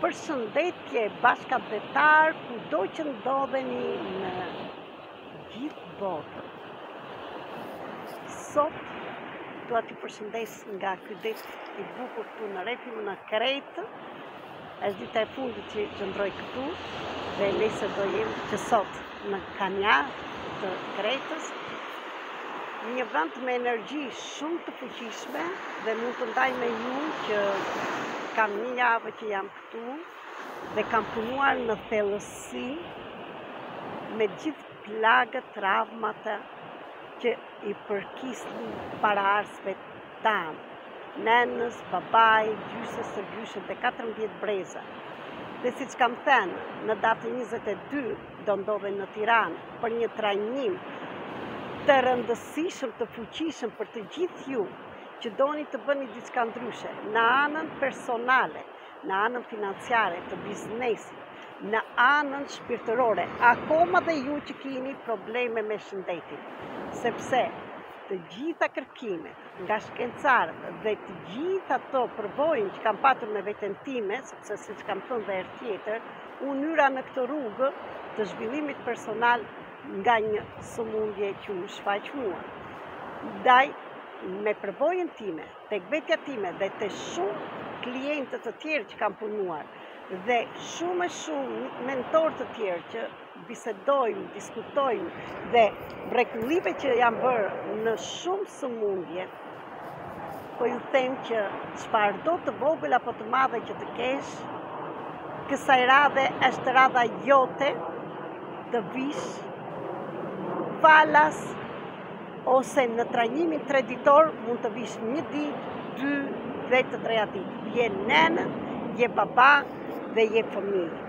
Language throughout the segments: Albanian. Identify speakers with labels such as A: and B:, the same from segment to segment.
A: Përshëndetje bashkëdhetar, kudo që ndodheni në gjithë botën. Sot dua t'ju përshëndes nga ky det I bukur këtu në Repim në Kretë. Është dita e fundit që qëndroj këtu dhe nesër do jem që sot në Kanja të Kretës. Një vend me energji shumë të fuqishme dhe mund të ndaj me ju që kam një javë që jam këtu dhe kam punuar në thellësi me gjithë plagët, travmata që I përkisnin paraardhësve tanë, nënës, babaj, gjysës së gjyshët dhe 14 breza. Dhe siç kam thënë, në datën 22 do ndodhen në Tiranë për një trajnim të rëndësishëm, të fuqishëm për të gjithë ju që doni të bëni diçka ndryshe, në anën personale, në anën financiare të biznesit, në anën shpirtërore, akoma dhe ju që keni probleme me shëndetin, sepse të gjitha kërkimet nga shkencarët dhe të gjitha ato përvojën që kam patur me veten time, sepse siç kam thënë dhe herë tjetër, unë hyra në këtë rrugë të zhvillimit personal nga një sëmundje që u shfaq mua. Ndaj me përvojën time, tek vetja time dhe te shumë klientët të tjerë që kam punuar dhe shumë e shumë mentorë të tjerë që bisedojmë, diskutojmë dhe mrekullive që janë bërë në shumë sëmundje, po ju them që çfarëdo të vogël apo të madhe që të kesh, kësaj radhe është radha jote të vish falas ose në trajnimin kreditor mund të vish një ditë, 2 dhe të treja ditë. Je nënë, je baba dhe je fëmijë.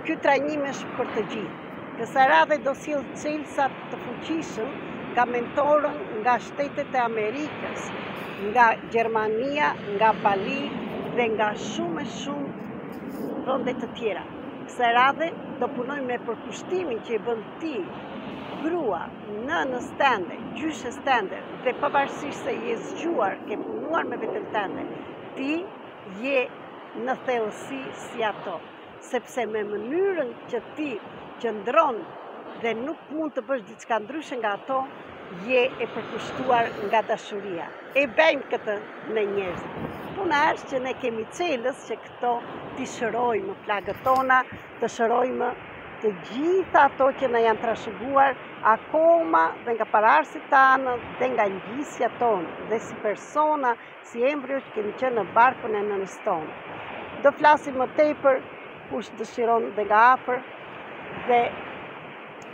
A: Ky trajnim është për të gjithë. Kësaj radhe do sjell çelësa të fuqishëm nga mentorën nga Shtetet e Amerikës, nga Gjermania, nga Bali dhe nga shumë e shumë vende të tjera. Kësaj radhe do punoj me përkushtimin që I bën ti, grua, nënës tënde, gjyshës tënde dhe pavarësisht se je zgjuar, ke punuar me veten tënde, ti je në thellësi si ato, sepse me mënyrën që ti qëndron dhe nuk mund të bësh diçka ndryshe nga ato, je e përkushtuar nga dashuria. E bëjmë këtë në njerëz. Puna është që ne kemi çelës që këto t'i shërojmë plagët tona, të shërojmë të gjitha ato që na janë trashëguar akoma dhe nga paraardhësit tanë dhe nga ngjisja tonë dhe si persona, si embrio që kemi qenë në barkun e nënës tonë. Do flasim më tepër kush dëshiron dhe nga afër dhe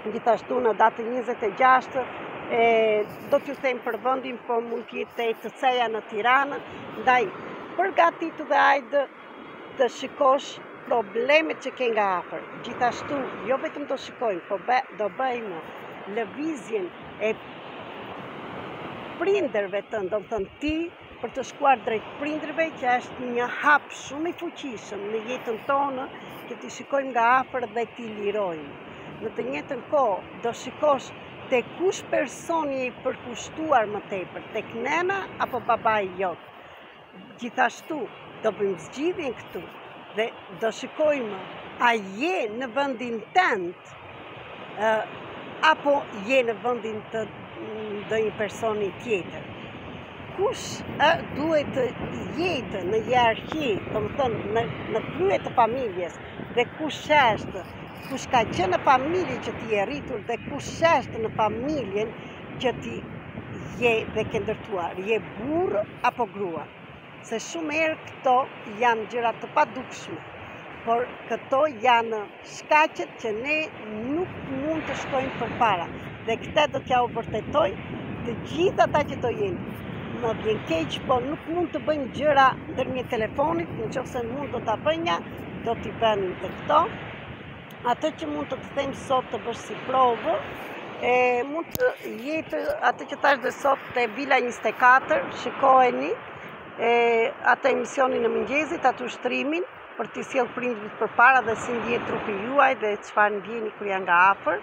A: gjithashtu në datën 26 do t'ju them për vendin, po mund të jetë të CEA në Tiranë, ndaj përgatitu dhe hajde të shikosh problemet që ke nga afër. Gjithashtu, jo vetëm do shikojmë, po do bëjmë lëvizjen e prindërve tënë, do të thënë ti, për të shkuar drejt prindërve, që është një hap shumë I fuqishëm në jetën tonë, që ti shikojmë nga afër dhe ti lirojmë. Në të njëjtën kohë, do shikosh te kush personi I përkushtuar më tepër, tek nëna apo babai jot. Gjithashtu, do bëjmë zgjidhjen këtu dhe do shikojmë a je në vendin tënd apo je në vendin të ndonjë personi tjetër. Kush duhet të jetë në hierarki, domethënë në krye të familjes dhe kush është, kush ka qenë në familje që ti je rritur dhe kush është në familjen që ti je dhe ke ndërtuar, je burr apo grua. Se shumë herë këto janë gjëra të padukshme, por këto janë shkaqet që ne nuk mund të shkojmë përpara. Dhe këtë do t'ja u vërtetoj të gjithë ata që do jenë. Më vjen keq, po nuk mund të bëjmë gjëra ndërmjet telefonit, nëse mund do ta bëjnë, do t'i bëjmë të këto. Atë që mund të them sot të bësh si provë, mund të jetë atë që thash dhe sot te Vila 24, shikoheni atë emisionin në mëngjesit, atë ushtrimin, për t'i sjell prindrit përpara dhe si ndjehet trupi juaj dhe çfarë ndjeni kur janë nga afër,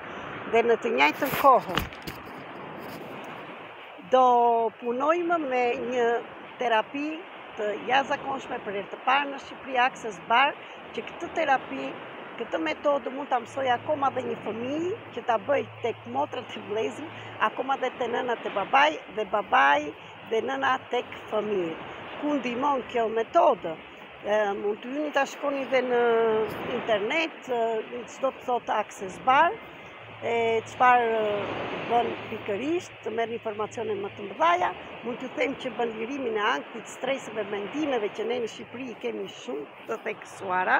A: dhe në të njëjtën kohë do punojmë me një terapi të jashtëzakonshme për herë të parë në Shqipëri Access Bar, që këtë terapi, këtë metodë mund ta mësoj akoma dhe një fëmijë që ta bëj tek motrat e vëllezrit, akoma dhe te nënat e babai dhe babai dhe nëna tek fëmijët. Ku ndihmon kjo metodë? Mund të hyni ta shkoni dhe në internet, çdo të thotë Access Bar, çfarë bën pikërisht, të merr informacione më të mëdha. Mund t'ju them që bën lirimin e ankthit, streseve, mendimeve që ne në Shqipëri kemi shumë të theksuara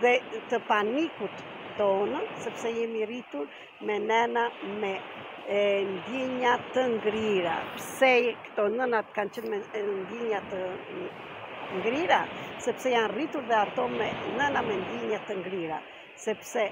A: dhe të panikut tonë, sepse jemi rritur me nëna me ndjenja të ngrira. Pse këto nënat kanë qenë me ndjenja të ngrira? Sepse janë rritur dhe ato me nëna me ndjenja të ngrira. Sepse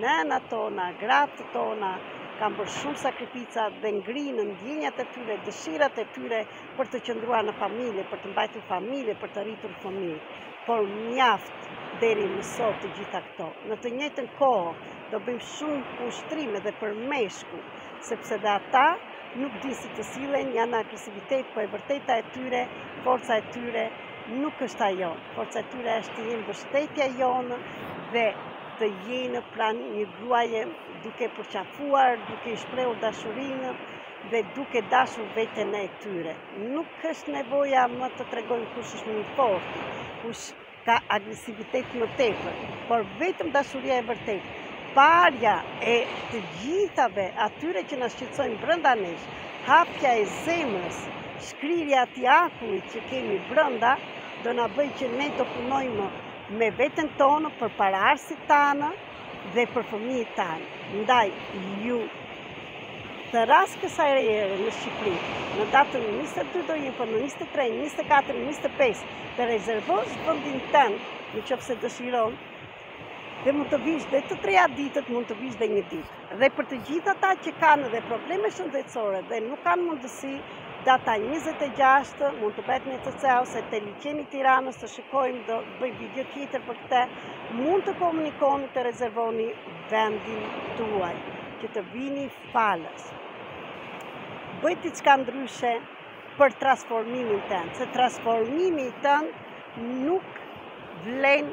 A: nënat tona, gratë tona, kanë bërë shumë sakrifica dhe ngrinë ndjenjat e tyre, dëshirat e tyre për të qëndruar në familje, për të mbajtur familje, për të rritur fëmijë. Por mjaft deri më sot të gjitha këto. Në të njëjtën kohë do bëjmë shumë ushtrime dhe për meshku, sepse dhe ata nuk di si të sillen, janë agresivitet, po e vërteta e tyre, forca e tyre nuk është ajo. Forca e tyre është të jenë mbështetja jonë dhe të jenë pranë një gruaje duke përqafuar, duke i shprehur dashurinë dhe duke dashur veten e tyre. Nuk është nevoja më të tregojmë kush është më i fortë, kush ka agresivitet më tepër, por vetëm dashuria e vërtetë. Parja e të gjithave atyre që na shqetësojnë brenda nesh, hapja e zemrës, shkrirja e atij akullit që kemi brenda, do na bëjë që ne të punojmë me veten tonë për paraarsit tanë dhe për fëmijët tanë. Ndaj ju të rast kësaj ere në Shqipëri, në datën 22 do jenë, për në 23, 24, 25, të rezervosh vendin tënd, nëse dëshiron, dhe mund të vish dhe të 3 ditët, mund të vish dhe 1 ditë. Dhe për të gjithë ata që kanë dhe probleme shëndetësore dhe nuk kanë mundësi, data 26 mund të bëhet në TCA ose te liçeni i Tiranës, të shikojmë, do bëj video tjetër për këtë, mund të komunikoni, të rezervoni vendin tuaj, që të vini falës. Bëj diçka ndryshe për transformimin tënd, se transformimi tënd nuk vlen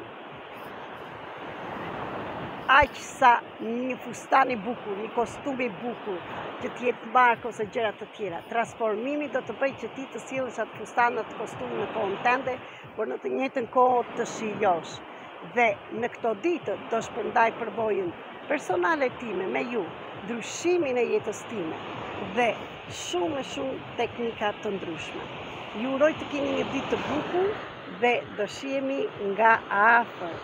A: aq sa një fustan i bukur, një kostum i bukur, që t'jetë markë ose gjëra të tjera. Transformimi do të bëjë që ti të sillesh atë fustan, atë kostum në kohën tënde, por në të njëjtën kohë të shijosh. Dhe në këto ditë do shpërndaj përbojën personale time me ju, ndryshimin e jetës time dhe shumë teknika të ndryshme. Ju uroj të keni një ditë të bukur dhe do shihemi nga afër.